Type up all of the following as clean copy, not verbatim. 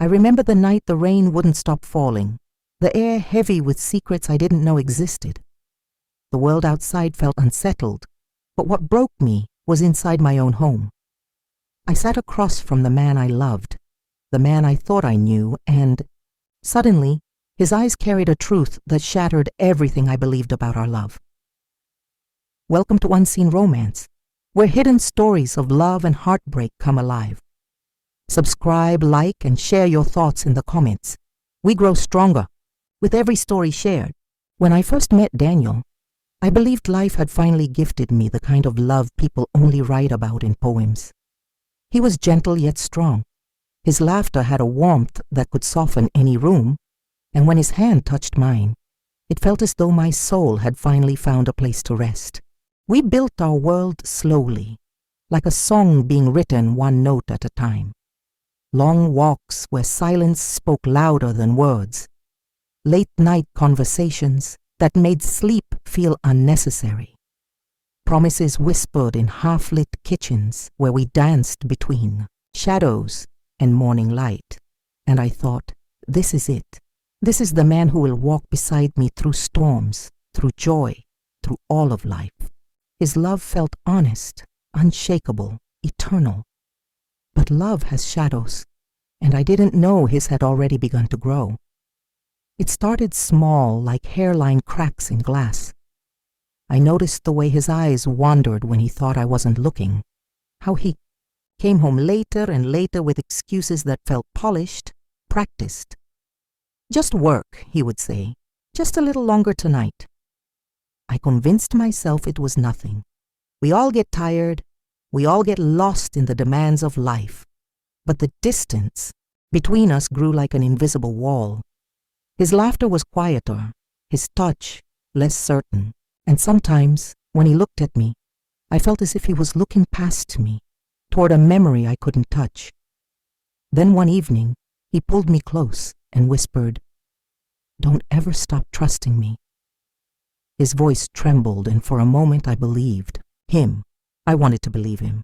I remember the night the rain wouldn't stop falling, the air heavy with secrets I didn't know existed. The world outside felt unsettled, but what broke me was inside my own home. I sat across from the man I loved, the man I thought I knew, and suddenly, his eyes carried a truth that shattered everything I believed about our love. Welcome to Unseen Romance, where hidden stories of love and heartbreak come alive. Subscribe, like, and share your thoughts in the comments. We grow stronger with every story shared. When I first met Daniel, I believed life had finally gifted me the kind of love people only write about in poems. He was gentle yet strong. His laughter had a warmth that could soften any room, and when his hand touched mine, it felt as though my soul had finally found a place to rest. We built our world slowly, like a song being written one note at a time. Long walks where silence spoke louder than words. Late-night conversations that made sleep feel unnecessary. Promises whispered in half-lit kitchens where we danced between shadows and morning light. And I thought, this is it. This is the man who will walk beside me through storms, through joy, through all of life. His love felt honest, unshakable, eternal. But love has shadows, and I didn't know his had already begun to grow. It started small, like hairline cracks in glass. I noticed the way his eyes wandered when he thought I wasn't looking, how he came home later and later with excuses that felt polished, practiced. Just work, he would say, just a little longer tonight. I convinced myself it was nothing. We all get tired, we all get lost in the demands of life, but the distance between us grew like an invisible wall. His laughter was quieter, his touch less certain, and sometimes, when he looked at me, I felt as if he was looking past me, toward a memory I couldn't touch. Then one evening, he pulled me close and whispered, "Don't ever stop trusting me." His voice trembled, and for a moment I believed him. I wanted to believe him.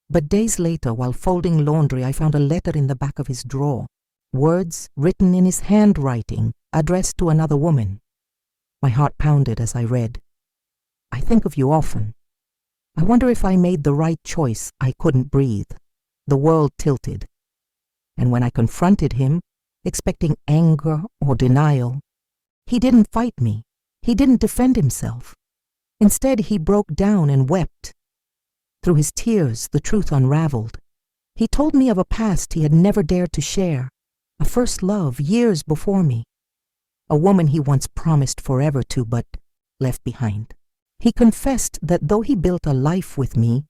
But days later, while folding laundry, I found a letter in the back of his drawer, words written in his handwriting, addressed to another woman. My heart pounded as I read, "I think of you often. I wonder if I made the right choice." I couldn't breathe. The world tilted. And when I confronted him, expecting anger or denial, he didn't fight me. He didn't defend himself. Instead, he broke down and wept. Through his tears, the truth unraveled. He told me of a past he had never dared to share, a first love years before me, a woman he once promised forever to but left behind. He confessed that though he built a life with me,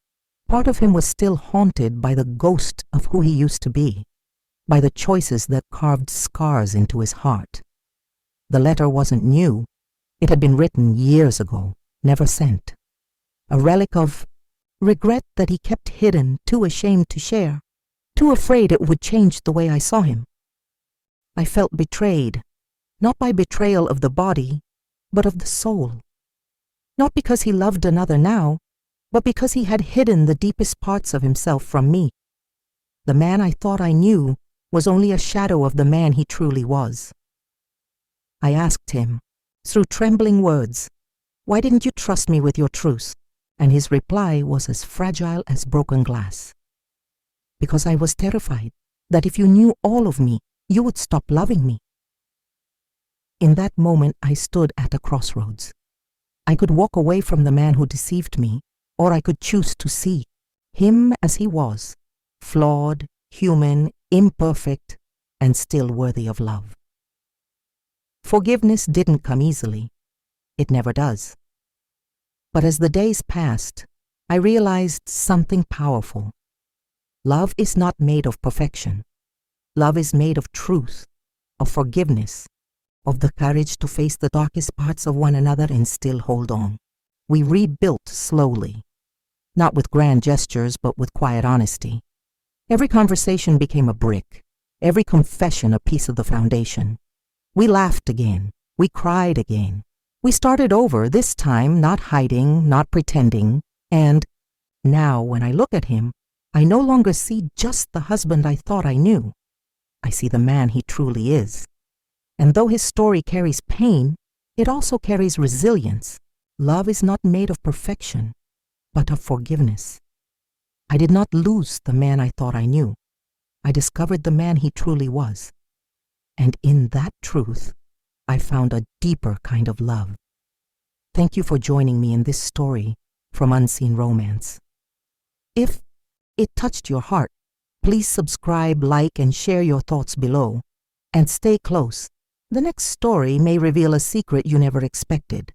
part of him was still haunted by the ghost of who he used to be, by the choices that carved scars into his heart. The letter wasn't new. It had been written years ago, never sent. A relic of regret that he kept hidden, too ashamed to share, too afraid it would change the way I saw him. I felt betrayed, not by betrayal of the body, but of the soul. Not because he loved another now, but because he had hidden the deepest parts of himself from me. The man I thought I knew was only a shadow of the man he truly was. I asked him, through trembling words, "Why didn't you trust me with your truths?" And his reply was as fragile as broken glass. "Because I was terrified that if you knew all of me, you would stop loving me." In that moment, I stood at a crossroads. I could walk away from the man who deceived me, or I could choose to see him as he was, flawed, human, imperfect, and still worthy of love. Forgiveness didn't come easily. It never does. But as the days passed, I realized something powerful. Love is not made of perfection. Love is made of truth, of forgiveness, of the courage to face the darkest parts of one another and still hold on. We rebuilt slowly, not with grand gestures, but with quiet honesty. Every conversation became a brick, every confession a piece of the foundation. We laughed again. We cried again. We started over, this time not hiding, not pretending, and now when I look at him, I no longer see just the husband I thought I knew. I see the man he truly is. And though his story carries pain, it also carries resilience. Love is not made of perfection, but of forgiveness. I did not lose the man I thought I knew. I discovered the man he truly was. And in that truth, I found a deeper kind of love. Thank you for joining me in this story from Unseen Romance. If it touched your heart, please subscribe, like, and share your thoughts below. And stay close. The next story may reveal a secret you never expected.